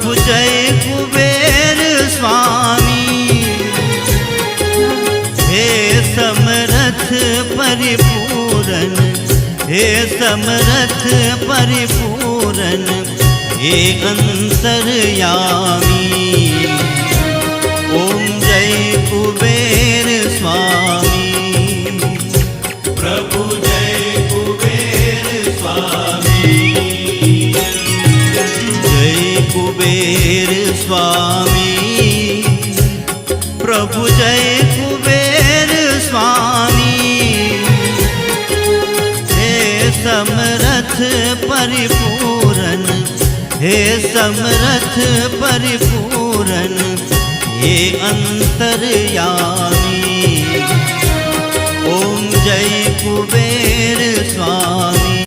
प्रभु जय कुबेर स्वामी, हे समर्थ परिपूरन, हे समर्थ परिपूरन, हे अंतर्यामी। ओम जय कुबेर स्वामी, प्रभु जय कुबेर स्वामी, जय कुबेर स्वामी, प्रभु जय कुबेर स्वामी, हे समर्थ परिपूरन, हे समर्थ परिपूरन, हे अंतर्यामी। ओम जय कुबेर स्वामी।